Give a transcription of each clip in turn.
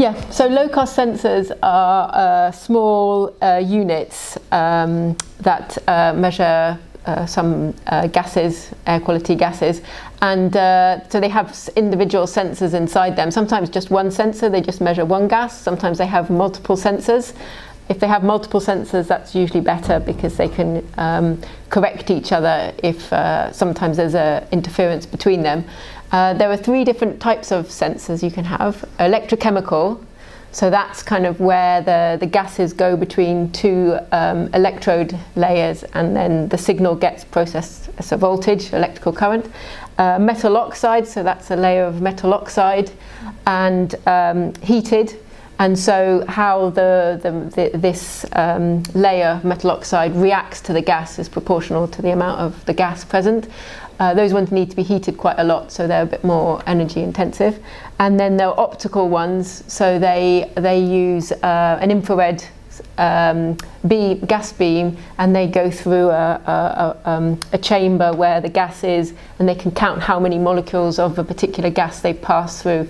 Yeah, so low-cost sensors are small units that measure some gases, air quality gases, and so they have individual sensors inside them. Sometimes just one sensor, they just measure one gas. Sometimes they have multiple sensors. If they have multiple sensors, that's usually better because they can correct each other if sometimes there's an interference between them. There are 3 different types of sensors you can have. Electrochemical, so that's kind of where the gases go between 2 electrode layers, and then the signal gets processed as a voltage, electrical current. Metal oxide, so that's a layer of metal oxide, and heated. And so how this layer of metal oxide reacts to the gas is proportional to the amount of the gas present. Those ones need to be heated quite a lot, so they're a bit more energy intensive. And then there are optical ones, so they use an infrared gas beam, and they go through a chamber where the gas is, and they can count how many molecules of a particular gas they pass through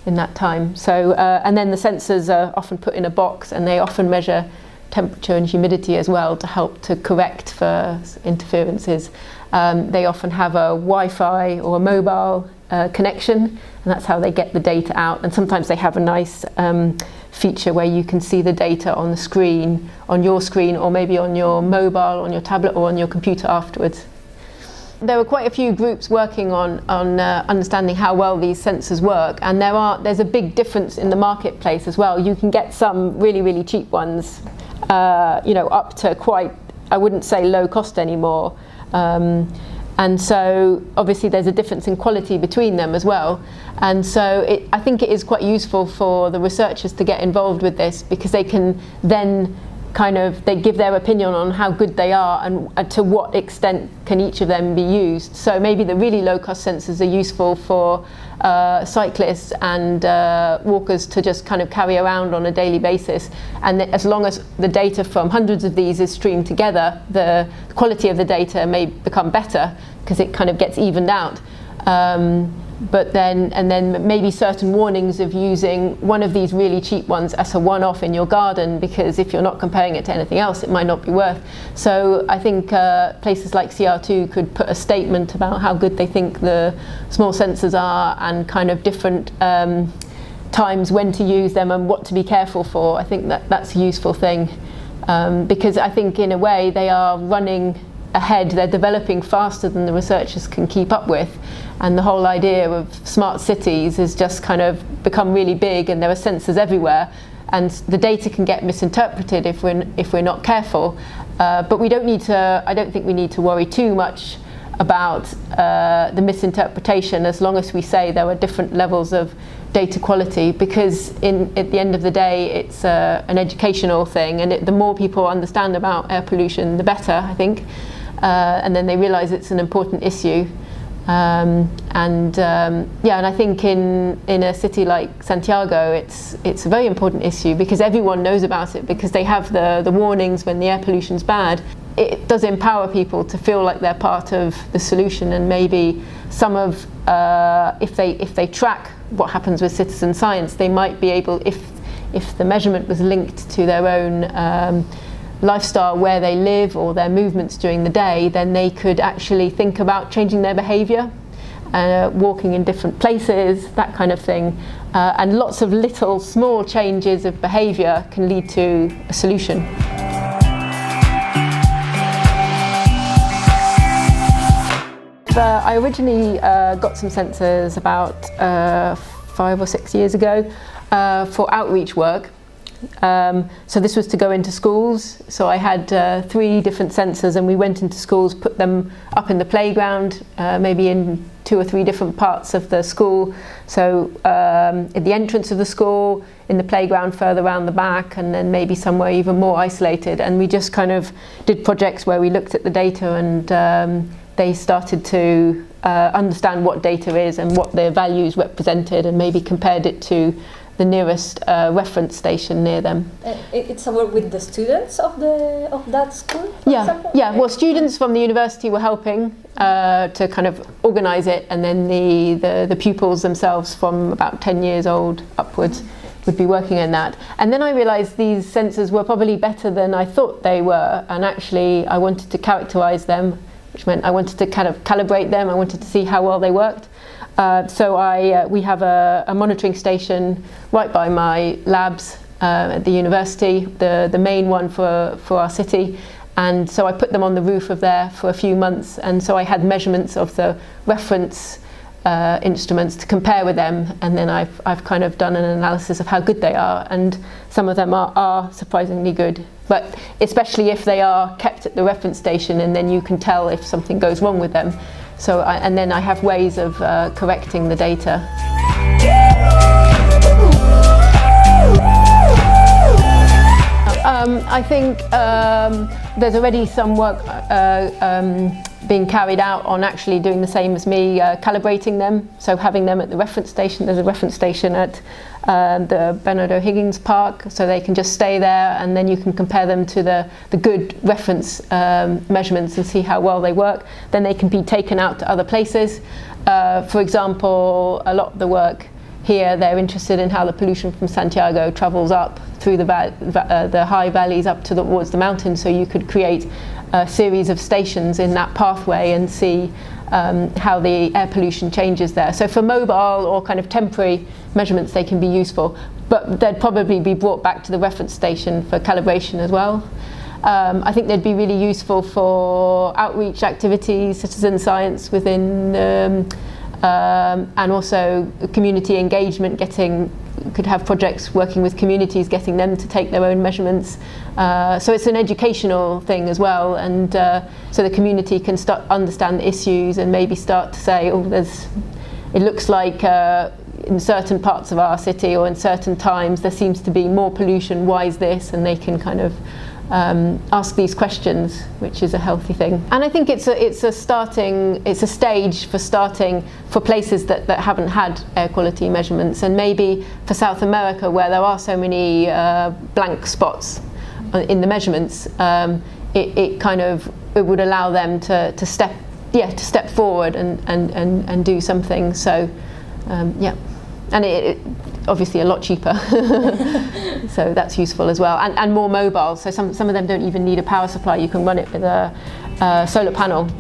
in that time. So and then the sensors are often put in a box, and they often measure temperature and humidity as well to help to correct for interferences. They often have a Wi-Fi or a mobile connection, and that's how they get the data out. And sometimes they have a nice feature where you can see the data on the screen, on your screen, or maybe on your mobile, on your tablet, or on your computer afterwards. There were quite a few groups working on understanding how well these sensors work, and there's a big difference in the marketplace as well. You can get some really, really cheap ones, up to quite, I wouldn't say low cost anymore. And so obviously there's a difference in quality between them as well. And so I think it is quite useful for the researchers to get involved with this, because they can then they give their opinion on how good they are and to what extent can each of them be used. So maybe the really low cost sensors are useful for cyclists and walkers to just kind of carry around on a daily basis. And as long as the data from hundreds of these is streamed together, the quality of the data may become better because it kind of gets evened out. But then maybe certain warnings of using one of these really cheap ones as a one-off in your garden, because if you're not comparing it to anything else, it might not be worth. So I think places like CR2 could put a statement about how good they think the small sensors are, and kind of different times when to use them and what to be careful for. I think that's a useful thing, because I think in a way they are running ahead, they're developing faster than the researchers can keep up with. And the whole idea of smart cities has just kind of become really big, and there are sensors everywhere, and the data can get misinterpreted if we're not careful. But we don't need to, I don't think we need to worry too much about the misinterpretation, as long as we say there are different levels of data quality, because at the end of the day it's an educational thing, and the more people understand about air pollution, the better, I think. And then they realise it's an important issue. And I think in a city like Santiago, it's a very important issue, because everyone knows about it, because they have the warnings when the air pollution's bad. It does empower people to feel like they're part of the solution, and maybe some of if they track what happens with citizen science, they might be able, if the measurement was linked to their own lifestyle, where they live, or their movements during the day, then they could actually think about changing their behaviour, walking in different places, that kind of thing. And lots of little small changes of behaviour can lead to a solution. I originally got some sensors about 5 or 6 years ago for outreach work. So this was to go into schools. So I had 3 different sensors, and we went into schools, put them up in the playground, maybe in 2 or 3 different parts of the school. So at the entrance of the school, in the playground further around the back, and then maybe somewhere even more isolated. And we just kind of did projects where we looked at the data, and they started to understand what data is and what the values represented, and maybe compared it to the nearest reference station near them. It's a work with the students of that school, for example? Yeah. Well, students from the university were helping to kind of organise it, and then the pupils themselves from about 10 years old upwards would be working in that. And then I realised these sensors were probably better than I thought they were, and actually I wanted to characterise them, which meant I wanted to kind of calibrate them. I wanted to see how well they worked. So we have a monitoring station right by my labs at the university, the main one for our city. And so I put them on the roof of there for a few months, and so I had measurements of the reference instruments to compare with them, and then I've kind of done an analysis of how good they are, and some of them are surprisingly good, but especially if they are kept at the reference station, and then you can tell if something goes wrong with them. So and then I have ways of correcting the data. I think there's already some work being carried out on actually doing the same as me, calibrating them, so having them at the reference station. There's a reference station at the Bernard O'Higgins Park, so they can just stay there, and then you can compare them to the good reference measurements and see how well they work. Then they can be taken out to other places. For example, a lot of the work here, they're interested in how the pollution from Santiago travels up through the high valleys up towards the mountains, so you could create a series of stations in that pathway and see how the air pollution changes there. So for mobile or kind of temporary measurements, they can be useful, but they'd probably be brought back to the reference station for calibration as well. I think they'd be really useful for outreach activities, citizen science within and also community engagement, could have projects working with communities, getting them to take their own measurements. So it's an educational thing as well, and so the community can start understand the issues and maybe start to say, oh, it looks like in certain parts of our city or in certain times there seems to be more pollution, why is this? And they can kind of ask these questions, which is a healthy thing. And I think it's a stage for starting for places that haven't had air quality measurements, and maybe for South America where there are so many blank spots in the measurements, it would allow them to step forward and do something. So and it obviously a lot cheaper, so that's useful as well, and more mobile. So some of them don't even need a power supply. You can run it with a solar panel.